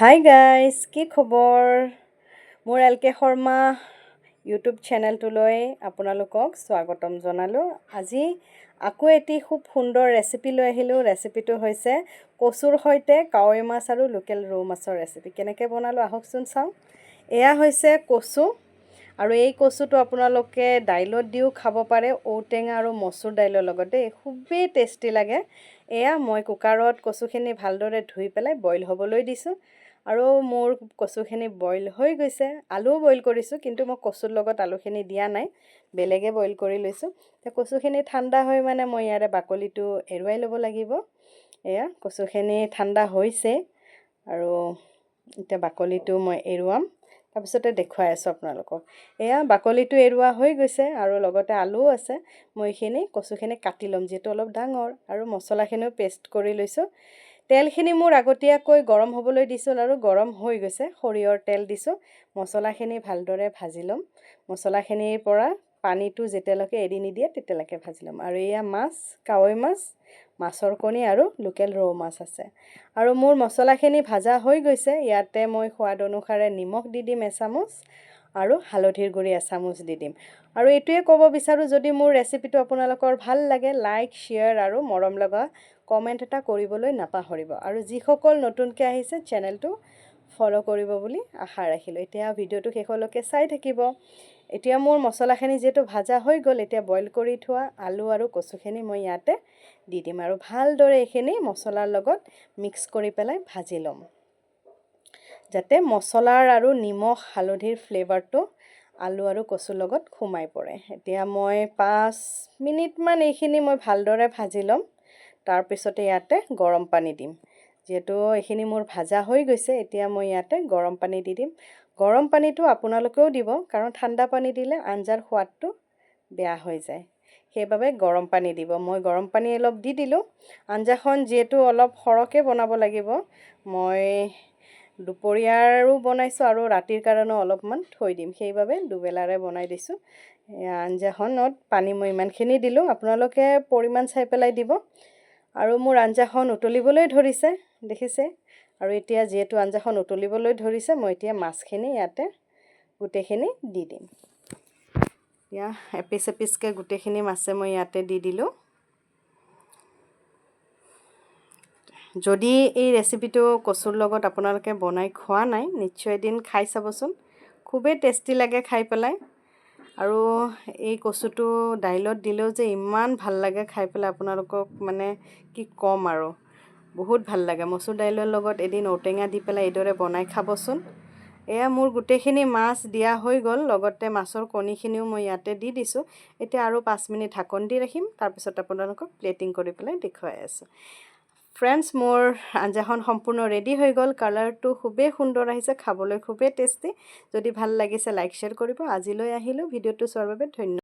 Hi guys, কি খবৰ? মোৰ এলকে শৰ্মা ইউটিউব চেনেলটোলৈ আপোনালোকক স্বাগতম জনালোঁ। আজি আকৌ এটি খুব সুন্দৰ ৰেচিপি লৈ আহিলোঁ। ৰেচিপিটো হৈছে কচুৰ সৈতে কাৱৈ মাছ আৰু লোকেল ৰৌ মাছৰ ৰেচিপি। কেনেকৈ বনালোঁ আহকচোন চাওঁ। এয়া হৈছে কচু, আৰু এই কচুটো আপোনালোকে দাইলত দিও খাব পাৰে, ঔটেঙা আৰু মচুৰ দাইলৰ লগত দেই, খুবেই টেষ্টি লাগে। এয়া মই কুকাৰত কচুখিনি ভালদৰে ধুই পেলাই বইল হ'বলৈ দিছোঁ, আৰু মোৰ কচুখিনি বইল হৈ গৈছে। আলুও বইল কৰিছোঁ, কিন্তু মই কচুৰ লগত আলুখিনি দিয়া নাই, বেলেগে বইল কৰি লৈছোঁ। কচুখিনি ঠাণ্ডা হৈ মানে মই ইয়াৰে বাকলিটো এৰুৱাই ল'ব লাগিব। এয়া কচুখিনি ঠাণ্ডা হৈছে, আৰু এতিয়া বাকলিটো মই এৰুৱাম, তাৰপিছতে দেখুৱাই আছোঁ আপোনালোকক। এয়া বাকলিটো এৰুৱা হৈ গৈছে, আৰু লগতে আলুও আছে। মই এইখিনি কচুখিনি কাটি ল'ম, যিহেতু অলপ ডাঙৰ, আৰু মছলাখিনিও পেষ্ট কৰি লৈছোঁ। তেলখিনি মোৰ আগতীয়াকৈ গৰম হ'বলৈ দিছোঁ, আৰু গৰম হৈ গৈছে। সৰিয়হৰ তেল দিছোঁ। মছলাখিনি ভালদৰে ভাজি ল'ম। মছলাখিনিৰ পৰা পানীটো যেতিয়ালৈকে এৰি নিদিয়ে তেতিয়ালৈকে ভাজি ল'ম। আৰু এয়া মাছ, কাৱৈ মাছ, মাছৰ কণী আৰু লোকেল ৰৌ মাছ আছে। আৰু মোৰ মছলাখিনি ভাজা হৈ গৈছে। ইয়াতে মই সোৱাদ অনুসাৰে নিমখ দি দিম এচামুচ, আৰু হালধিৰ গুড়ি এচামুচ দি দিম। আৰু এইটোৱে ক'ব বিচাৰোঁ, যদি মোৰ ৰেচিপিটো আপোনালোকৰ ভাল লাগে, লাইক, শ্বেয়াৰ আৰু মৰম লগা কমেণ্ট এটা কৰিবলৈ নাপাহৰিব। আৰু যিসকল নতুনকৈ আহিছে চেনেলটো ফ'ল' কৰিব বুলি আশা ৰাখিলোঁ। এতিয়া ভিডিঅ'টো শেষলৈকে চাই থাকিব। এতিয়া মোৰ মছলাখিনি যিহেতু ভাজা হৈ গ'ল, এতিয়া বইল কৰি থোৱা আলু আৰু কচুখিনি মই ইয়াতে দি দিম, আৰু ভালদৰে এইখিনি মছলাৰ লগত মিক্স কৰি পেলাই ভাজি ল'ম, যাতে মছলাৰ আৰু নিমখ হালধিৰ ফ্লেভাৰটো আলু আৰু কচুৰ লগত সোমাই পৰে। এতিয়া মই 5 মিনিটমান এইখিনি মই ভালদৰে ভাজি ল'ম। তাৰপিছতে ইয়াতে গৰম পানী দিম। যিহেতু এইখিনি মোৰ ভাজা হৈ গৈছে, এতিয়া মই ইয়াতে গৰম পানী দি দিম। গৰম পানীটো আপোনালোকেও দিব, কাৰণ ঠাণ্ডা পানী দিলে আঞ্জাৰ সোৱাদটো বেয়া হৈ যায়। সেইবাবে গৰম পানী দিব। মই গৰম পানী অলপ দি দিলোঁ। আঞ্জাখন যিহেতু অলপ সৰহকৈ বনাব লাগিব, মই দুপৰীয়াৰো বনাইছোঁ আৰু ৰাতিৰ কাৰণেও অলপমান থৈ দিম, সেইবাবে দুবেলাৰে বনাই দিছোঁ। আঞ্জাখনত পানী মই ইমানখিনি দিলোঁ, আপোনালোকে পৰিমাণ চাই পেলাই দিব। আৰু মোৰ আঞ্জাখন উতলিবলৈ ধৰিছে, দেখিছে। আৰু এতিয়া যিহেতু আঞ্জাখন উতলিবলৈ ধৰিছে, মই এতিয়া মাছখিনি ইয়াতে গোটেইখিনি দি দিম। এতিয়া এপিচ এপিচকৈ গোটেইখিনি মাছে মই ইয়াতে দি দিলোঁ। যদি এই ৰেচিপিটো কচুৰ লগত আপোনালোকে বনাই খোৱা নাই, নিশ্চয় এদিন খাই চাবচোন, খুবেই টেষ্টি লাগে খাই পেলাই। আৰু এই কচুটো দাইলত দিলেও যে ইমান ভাল লাগে খাই পেলাই, আপোনালোকক মানে কি ক'ম আৰু, বহুত ভাল লাগে। মচুৰ দাইলৰ লগত এদিন ঔটেঙা দি পেলাই এইদৰে বনাই খাবচোন। এয়া মোৰ গোটেইখিনি মাছ দিয়া হৈ গ'ল, লগতে মাছৰ কণীখিনিও মই ইয়াতে দি দিছোঁ। এতিয়া আৰু 5 মিনিট ঢাকন দি ৰাখিম, তাৰপিছত আপোনালোকক প্লেটিং কৰি পেলাই দেখুৱাই আছোঁ। ফ্ৰেণ্ডছ, মোৰ আঞ্জাখন সম্পূৰ্ণ ৰেডি হৈ গ'ল। কালাৰটো খুবেই সুন্দৰ আহিছে, খাবলৈ খুবেই টেষ্টি। যদি ভাল লাগিছে লাইক শ্বেয়াৰ কৰিব। আজিলৈ আহিলোঁ। ভিডিঅ'টো চোৱাৰ বাবে ধন্যবাদ।